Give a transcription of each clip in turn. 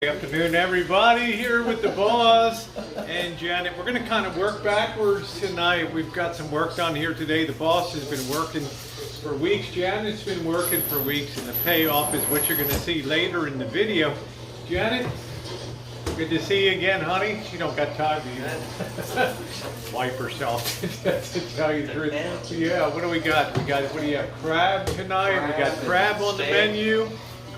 Good afternoon, everybody. Here with the boss and Janet. We're going to kind of work backwards tonight. We've got some work done here today. The boss has been working for weeks. Janet's been working for weeks, and the payoff is what you're going to see later in the video. Janet, good to see you again, honey. She don't got time to even wipe herself, to tell you the truth. Yeah, what do we got? What do you have? Crab tonight? We got crab on the menu.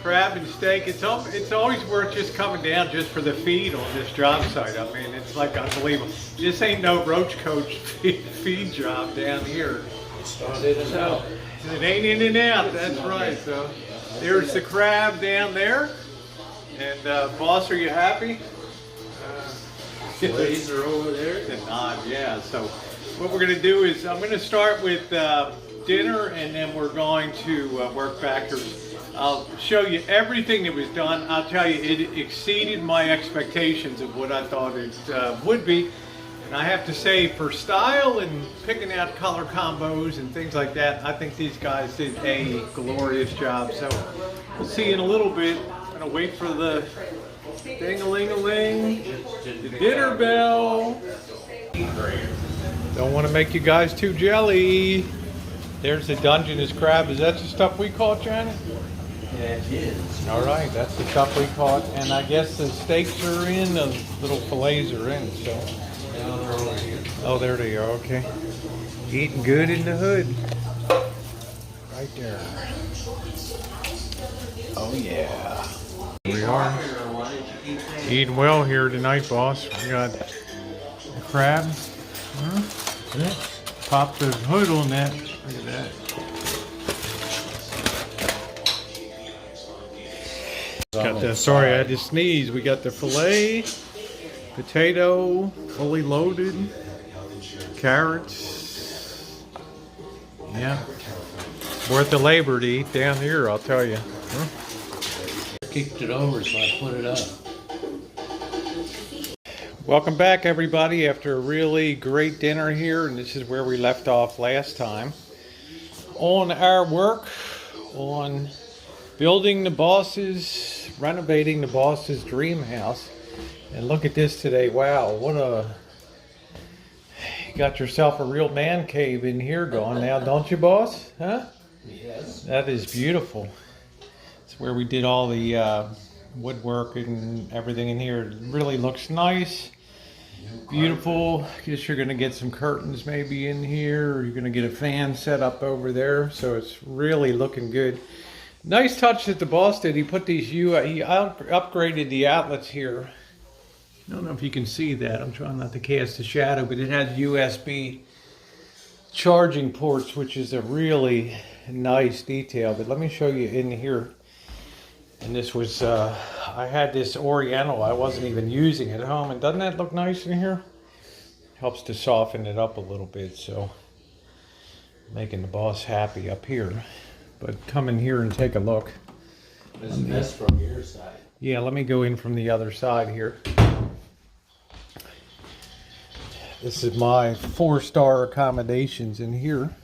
Crab and steak. It's always worth just coming down just for the feed on this job site. I mean, it's like unbelievable. This ain't no roach coach feed job down here. So, it ain't in and out. That's right. So there's the crab down there. And boss, are you happy? Laser over there. The nod, yeah. So what we're going to do is I'm going to start with dinner, and then we're going to work backwards. I'll show you everything that was done. I'll tell you, it exceeded my expectations of what I thought it would be. And I have to say, for style and picking out color combos and things like that, I think these guys did a glorious job. So we'll see you in a little bit. I'm going to wait for the ding-a-ling-a-ling, the dinner bell. Don't want to make you guys too jelly. There's the Dungeness crab. Is that the stuff we caught, Janet? Yeah, it is. All right, that's the stuff we caught, and I guess the steaks are in, the little fillets are in, so. Oh, there they are, okay. Eating good in the hood. Right there. Oh, yeah. We are eating well here tonight, boss. We got the crab. Pop the hood on that. Look at that. Got the, sorry, I had to sneeze. We got the filet, potato, fully loaded, carrots. Yeah, worth the labor to eat down here, I'll tell you. Kicked it over, so I put it up. Welcome back, everybody, after a really great dinner here, and this is where we left off last time. On our work on building the boss's, renovating the boss's dream house. And look at this today. Wow, what a, you got yourself a real man cave in here going now, don't you, boss? Huh? Yes. That is beautiful. It's where we did all the woodwork and everything in here. It really looks nice. Beautiful. Guess you're gonna get some curtains maybe in here, or you're gonna get a fan set up over there. So it's really looking good. Nice touch that the boss did. He put these he upgraded the outlets here. I don't know if you can see that. I'm trying not to cast a shadow, but it has USB charging ports, which is a really nice detail. But let me show you in here. And this was, I had this Oriental. I wasn't even using it at home. And doesn't that look nice in here? Helps to soften it up a little bit. So making the boss happy up here. But come in here and take a look. Isn't this from your side? Yeah, let me go in from the other side here. This is my 4-star accommodations in here.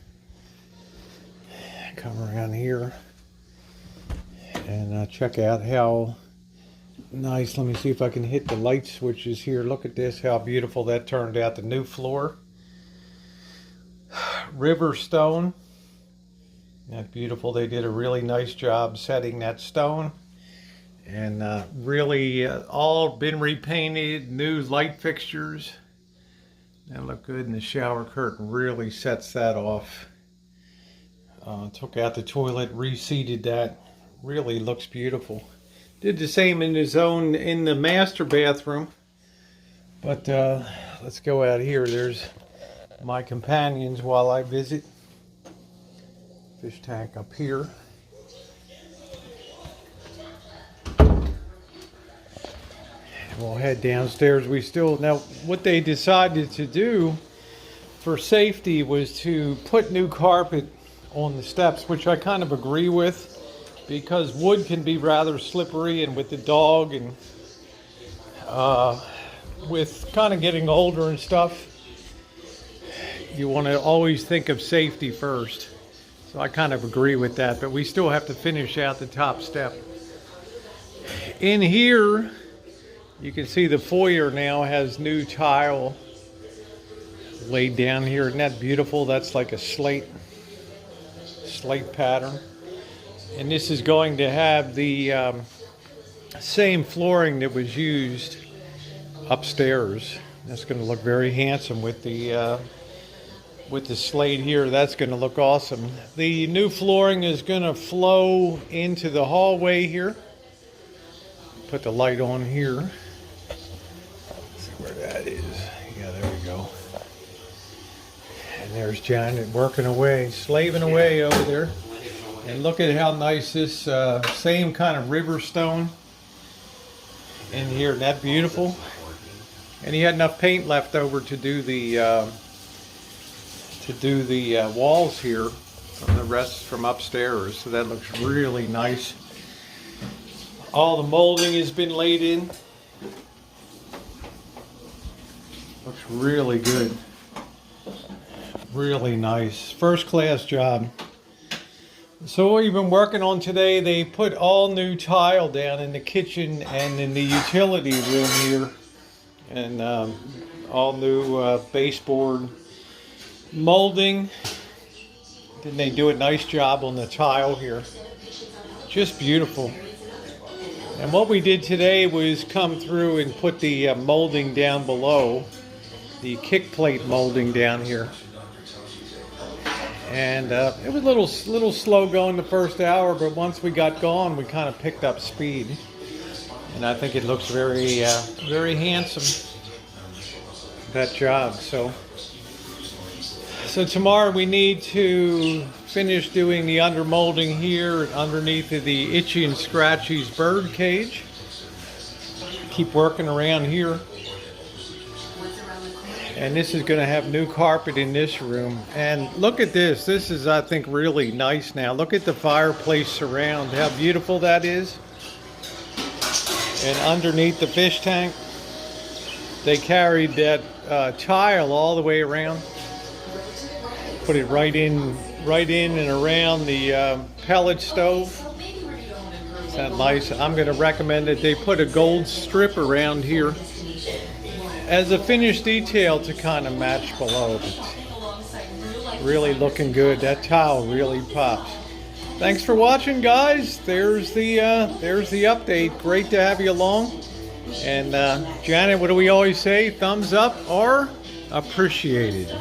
Come around here and check out how nice. Let me see if I can hit the light switches here. Look at this, how beautiful that turned out. The new floor. River stone. That's beautiful. They did a really nice job setting that stone, and really all been repainted, new light fixtures. That look good, and the shower curtain really sets that off. Took out the toilet, reseated that. Really looks beautiful. Did the same in the master bathroom. But let's go out here. There's my companions while I visit. Fish tank up here. We'll head downstairs. Now what they decided to do for safety was to put new carpet on the steps, which I kind of agree with, because wood can be rather slippery, and with the dog and with kind of getting older and stuff, you want to always think of safety first. So I kind of agree with that, but we still have to finish out the top step. In here, You can see the foyer now has new tile laid down here. Isn't that beautiful? That's like a slate pattern. And this is going to have the same flooring that was used upstairs. That's going to look very handsome with the slate here. That's going to look awesome. The new flooring is going to flow into the hallway here. Put the light on here. Let's see where that is. Yeah, there we go. And there's Janet working away, slaving away over there. And look at how nice this same kind of river stone in here. Isn't that beautiful? And he had enough paint left over to do the walls here from the rest from upstairs. So that looks really nice. All the molding has been laid in. Looks really good. Really nice. First class job. So what we've been working on today, they put all new tile down in the kitchen and in the utility room here. And all new baseboard molding. Didn't they do a nice job on the tile here? Just beautiful. And what we did today was come through and put the molding down below, the kick plate molding down here. And it was a little slow going the first hour, but once we got going, we kind of picked up speed. And I think it looks very, very handsome, that job. So tomorrow we need to finish doing the undermolding here underneath of the Itchy and Scratchy's bird cage. Keep working around here. And this is going to have new carpet in this room. And look at this. This is, I think, really nice now. Look at the fireplace surround. How beautiful that is. And underneath the fish tank, they carried that tile all the way around. Put it right in and around the pellet stove. Is that nice? I'm going to recommend that they put a gold strip around here as a finished detail to kind of match below. But really looking good. That tile really pops. Thanks for watching, guys. There's the update. Great to have you along. And Janet, what do we always say? Thumbs up or appreciated.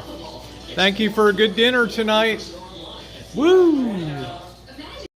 Thank you for a good dinner tonight. Woo!